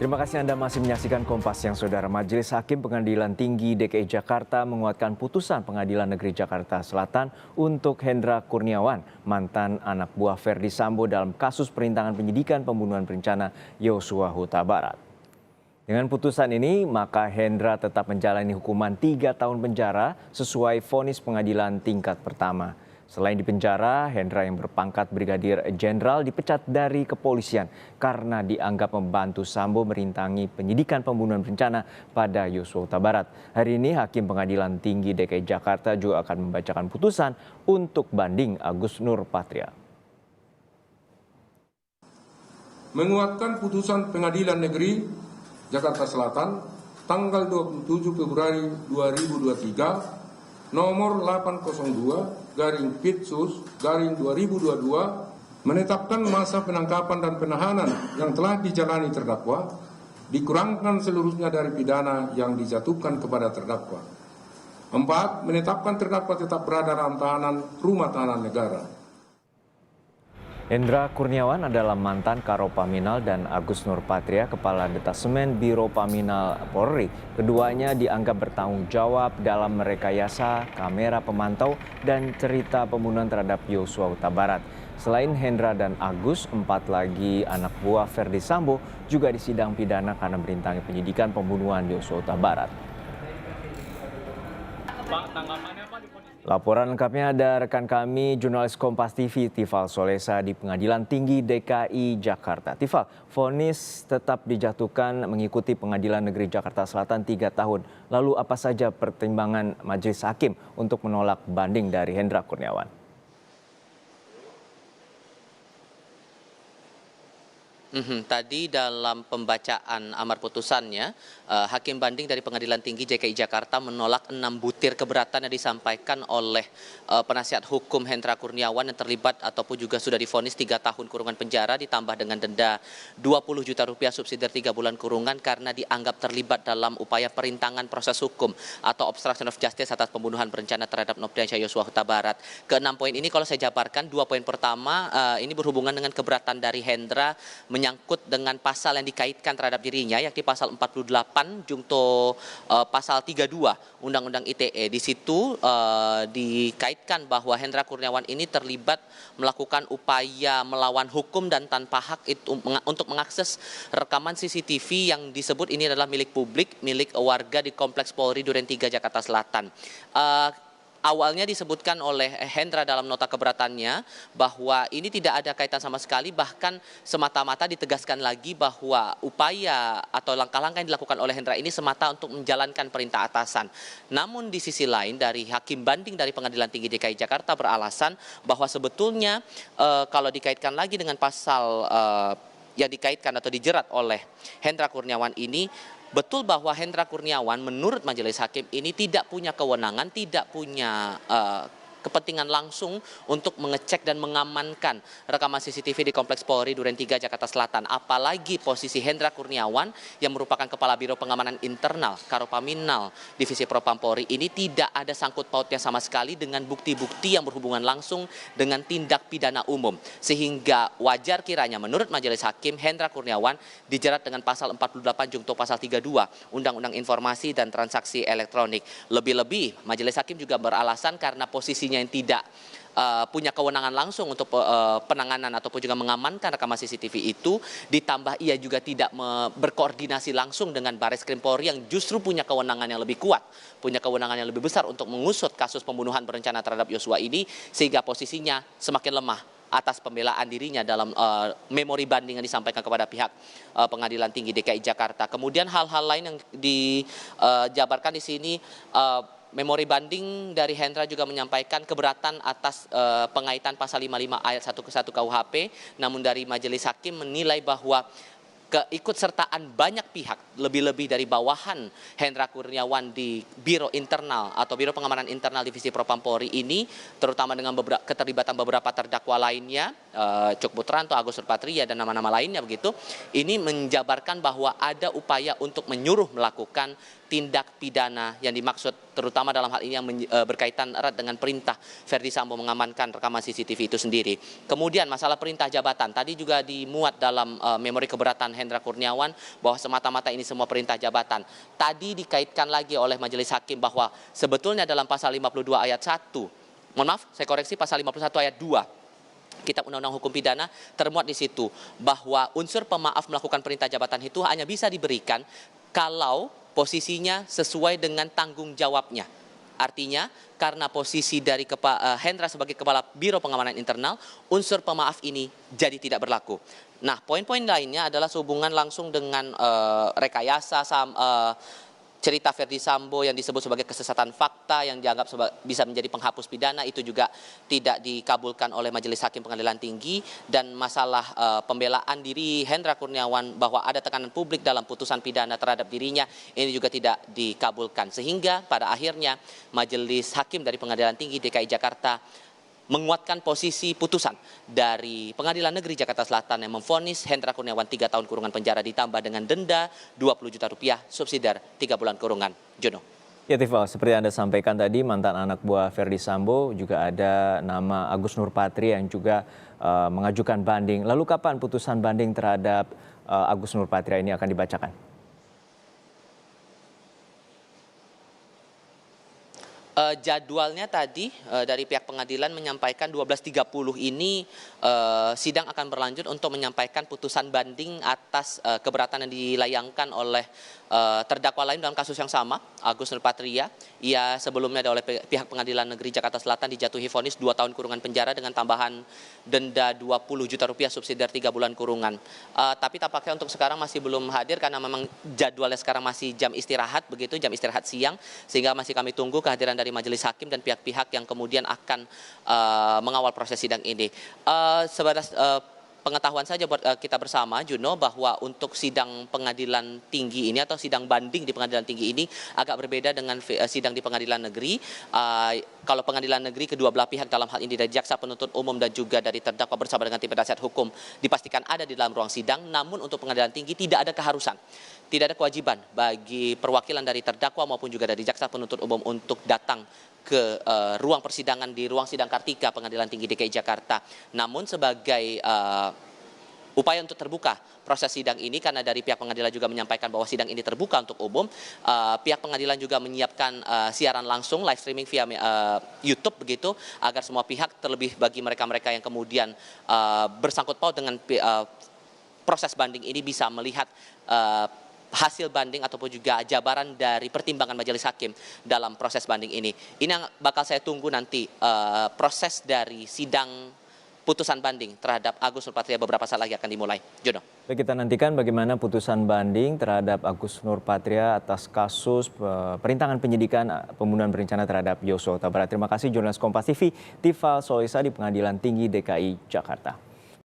Terima kasih Anda masih menyaksikan Kompas Siang Saudara. Majelis Hakim Pengadilan Tinggi DKI Jakarta menguatkan putusan Pengadilan Negeri Jakarta Selatan untuk Hendra Kurniawan, mantan anak buah Ferdi Sambo dalam kasus perintangan penyidikan pembunuhan berencana Yosua Huta Barat. Dengan putusan ini, maka Hendra tetap menjalani hukuman 3 tahun penjara sesuai vonis pengadilan tingkat pertama. Selain di penjara, Hendra yang berpangkat Brigadir Jenderal dipecat dari kepolisian karena dianggap membantu Sambo merintangi penyidikan pembunuhan berencana pada Yosua Huta Barat. Hari ini Hakim Pengadilan Tinggi DKI Jakarta juga akan membacakan putusan untuk banding Agus Nur Patria. Menguatkan putusan Pengadilan Negeri Jakarta Selatan tanggal 27 Februari 2023 nomor 802/Pitsus/2022 menetapkan masa penangkapan dan penahanan yang telah dijalani terdakwa dikurangkan seluruhnya dari pidana yang dijatuhkan kepada terdakwa. 4. Menetapkan terdakwa tetap berada dalam tahanan rumah tahanan negara. Hendra Kurniawan adalah mantan Karo Paminal dan Agus Nur Patria, Kepala Detasemen Biro Paminal Polri. Keduanya dianggap bertanggung jawab dalam merekayasa kamera pemantau dan cerita pembunuhan terhadap Yosua Huta Barat. Selain Hendra dan Agus, 4 lagi anak buah Ferdi Sambo juga disidang pidana karena merintangi penyidikan pembunuhan Yosua Huta Barat. Laporan lengkapnya ada rekan kami, jurnalis Kompas TV, Tifal Solesa di Pengadilan Tinggi DKI Jakarta. Tifal, vonis tetap dijatuhkan mengikuti Pengadilan Negeri Jakarta Selatan 3 tahun. Lalu apa saja pertimbangan Majelis Hakim untuk menolak banding dari Hendra Kurniawan? Tadi dalam pembacaan amar putusannya, Hakim Banding dari Pengadilan Tinggi DKI Jakarta menolak 6 butir keberatan yang disampaikan oleh penasihat hukum Hendra Kurniawan yang terlibat ataupun juga sudah divonis 3 tahun kurungan penjara ditambah dengan denda 20 juta rupiah subsidiar 3 bulan kurungan karena dianggap terlibat dalam upaya perintangan proses hukum atau obstruction of justice atas pembunuhan berencana terhadap Nofriansyah Yosua Huta Barat. Ke-6 poin ini kalau saya jabarkan, 2 poin pertama ini berhubungan dengan keberatan dari Hendra menyangkut dengan pasal yang dikaitkan terhadap dirinya, yakni pasal 48 jungto pasal 32 Undang-Undang ITE. Di situ dikaitkan bahwa Hendra Kurniawan ini terlibat melakukan upaya melawan hukum dan tanpa hak itu untuk mengakses rekaman CCTV yang disebut ini adalah milik publik, milik warga di Kompleks Polri Duren 3 Jakarta Selatan. Awalnya disebutkan oleh Hendra dalam nota keberatannya bahwa ini tidak ada kaitan sama sekali, bahkan semata-mata ditegaskan lagi bahwa upaya atau langkah-langkah yang dilakukan oleh Hendra ini semata untuk menjalankan perintah atasan. Namun di sisi lain dari Hakim Banding dari Pengadilan Tinggi DKI Jakarta beralasan bahwa sebetulnya kalau dikaitkan lagi dengan pasal yang dikaitkan atau dijerat oleh Hendra Kurniawan ini, betul bahwa Hendra Kurniawan menurut Majelis Hakim ini tidak punya kewenangan, tidak punya kepentingan langsung untuk mengecek dan mengamankan rekaman CCTV di Kompleks Polri Duren 3 Jakarta Selatan. Apalagi posisi Hendra Kurniawan yang merupakan Kepala Biro Pengamanan Internal Karo Paminal Divisi Propam Polri ini tidak ada sangkut pautnya sama sekali dengan bukti-bukti yang berhubungan langsung dengan tindak pidana umum. Sehingga wajar kiranya menurut Majelis Hakim Hendra Kurniawan dijerat dengan pasal 48 jungto pasal 32 Undang-Undang Informasi dan Transaksi Elektronik. Lebih-lebih Majelis Hakim juga beralasan karena posisi yang tidak punya kewenangan langsung untuk penanganan ataupun juga mengamankan rekaman CCTV itu, ditambah ia juga tidak berkoordinasi langsung dengan Bareskrim Polri yang justru punya kewenangan yang lebih kuat, punya kewenangan yang lebih besar untuk mengusut kasus pembunuhan berencana terhadap Yosua ini, sehingga posisinya semakin lemah atas pembelaan dirinya dalam memori banding yang disampaikan kepada pihak Pengadilan Tinggi DKI Jakarta. Kemudian hal-hal lain yang dijabarkan di sini, memori banding dari Hendra juga menyampaikan keberatan atas pengaitan pasal 55 ayat 1 ke 1 KUHP, namun dari Majelis Hakim menilai bahwa keikutsertaan banyak pihak, lebih-lebih dari bawahan Hendra Kurniawan di Biro Internal atau Biro Pengamanan Internal Divisi Propam Polri ini, terutama dengan keterlibatan beberapa terdakwa lainnya, Cuk Putranto, Agus Nur Patria, dan nama-nama lainnya begitu, ini menjabarkan bahwa ada upaya untuk menyuruh melakukan tindak pidana yang dimaksud, terutama dalam hal ini yang berkaitan erat dengan perintah Verdi Sambo mengamankan rekaman CCTV itu sendiri. Kemudian masalah perintah jabatan, tadi juga dimuat dalam memori keberatan Hendra Kurniawan bahwa semata-mata ini semua perintah jabatan. Tadi dikaitkan lagi oleh majelis hakim bahwa sebetulnya dalam pasal 52 ayat 1, mohon maaf, saya koreksi, pasal 51 ayat 2, Kitab Undang-Undang Hukum Pidana termuat di situ bahwa unsur pemaaf melakukan perintah jabatan itu hanya bisa diberikan kalau posisinya sesuai dengan tanggung jawabnya. Artinya, karena posisi dari Hendra sebagai Kepala Biro Pengamanan Internal, unsur pemaaf ini jadi tidak berlaku. Nah, poin-poin lainnya adalah sehubungan langsung dengan rekayasa cerita Verdi Sambo yang disebut sebagai kesesatan fakta yang dianggap bisa menjadi penghapus pidana, itu juga tidak dikabulkan oleh Majelis Hakim Pengadilan Tinggi, dan masalah pembelaan diri Hendra Kurniawan bahwa ada tekanan publik dalam putusan pidana terhadap dirinya, ini juga tidak dikabulkan. Sehingga pada akhirnya Majelis Hakim dari Pengadilan Tinggi DKI Jakarta menguatkan posisi putusan dari Pengadilan Negeri Jakarta Selatan yang memvonis Hendra Kurniawan 3 tahun kurungan penjara ditambah dengan denda 20 juta rupiah subsidiar 3 bulan kurungan. Jono. Ya Tifal, seperti Anda sampaikan tadi, mantan anak buah Verdi Sambo juga ada nama Agus Nurpatria yang juga mengajukan banding. Lalu kapan putusan banding terhadap Agus Nurpatria ini akan dibacakan? Jadwalnya tadi dari pihak pengadilan menyampaikan 12.30 ini sidang akan berlanjut untuk menyampaikan putusan banding atas keberatan yang dilayangkan oleh terdakwa lain dalam kasus yang sama, Agus Nurpatria. Ia sebelumnya oleh pihak Pengadilan Negeri Jakarta Selatan dijatuhi vonis 2 tahun kurungan penjara dengan tambahan denda 20 juta rupiah subsidiar 3 bulan kurungan. Tapi tampaknya untuk sekarang masih belum hadir karena memang jadwalnya sekarang masih jam istirahat, begitu, jam istirahat siang, sehingga masih kami tunggu kehadiran dari majelis hakim dan pihak-pihak yang kemudian akan mengawal proses sidang ini. Sebatas pengetahuan saja buat kita bersama, Juno, bahwa untuk sidang pengadilan tinggi ini atau sidang banding di pengadilan tinggi ini agak berbeda dengan sidang di pengadilan negeri. Kalau pengadilan negeri, kedua belah pihak dalam hal ini dari jaksa penuntut umum dan juga dari terdakwa bersama dengan tim penasihat hukum dipastikan ada di dalam ruang sidang. Namun untuk pengadilan tinggi tidak ada keharusan, tidak ada kewajiban bagi perwakilan dari terdakwa maupun juga dari jaksa penuntut umum untuk datang ke ruang persidangan di ruang sidang Kartika Pengadilan Tinggi DKI Jakarta. Namun sebagai upaya untuk terbuka proses sidang ini, karena dari pihak pengadilan juga menyampaikan bahwa sidang ini terbuka untuk umum, pihak pengadilan juga menyiapkan siaran langsung live streaming via YouTube begitu, agar semua pihak, terlebih bagi mereka-mereka yang kemudian bersangkut paut dengan proses banding ini, bisa melihat hasil banding ataupun juga jabaran dari pertimbangan majelis hakim dalam proses banding ini. Ini yang bakal saya tunggu nanti, proses dari sidang putusan banding terhadap Agus Nurpatria beberapa saat lagi akan dimulai. Jono. Baik, kita nantikan bagaimana putusan banding terhadap Agus Nurpatria atas kasus perintangan penyidikan pembunuhan berencana terhadap Yosua Huta Barat. Terima kasih jurnalis Kompas TV Tifal Solesa di Pengadilan Tinggi DKI Jakarta.